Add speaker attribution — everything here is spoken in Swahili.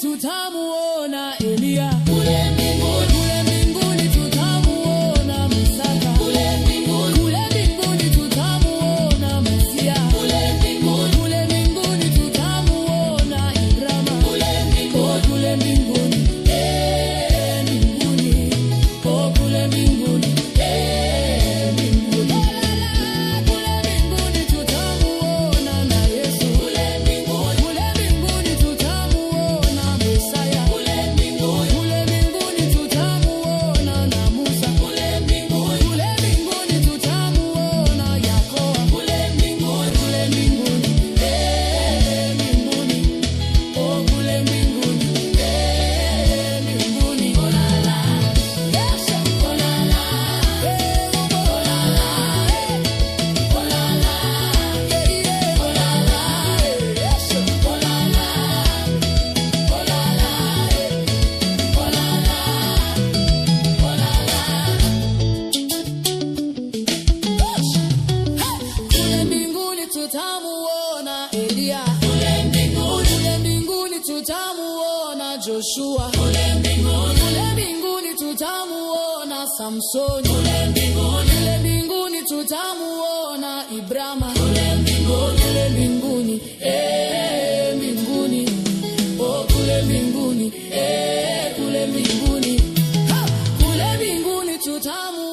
Speaker 1: Tutamuona Elia kule mbinguni, tutamuona Musa kule mbinguni, tutamuona Masia kule mbinguni, tutamuona Ibrahima kule mbinguni, kule mbinguni, kule mbinguni, mbinguni tutamuona na Yesu kule mbinguni, tutamuona Mesaya kule mbinguni, tutamuona na Musa kule mbinguni, tutamuona Yakobo kule mbinguni, kule mbinguni, kule mbinguni, mbinguni. Olala, Yesu, olala, olala, olala, olala, Yesu, olala, olala, kule mbinguni tutamuona Elia kule mbinguni, tutamuona Joshua kule mbinguni, tutamuona Samsoni kule mbinguni, tutamuona Ibrahima kule mbinguni, mbinguni, kule mbinguni, kule mbinguni, kule mbinguni tutamuona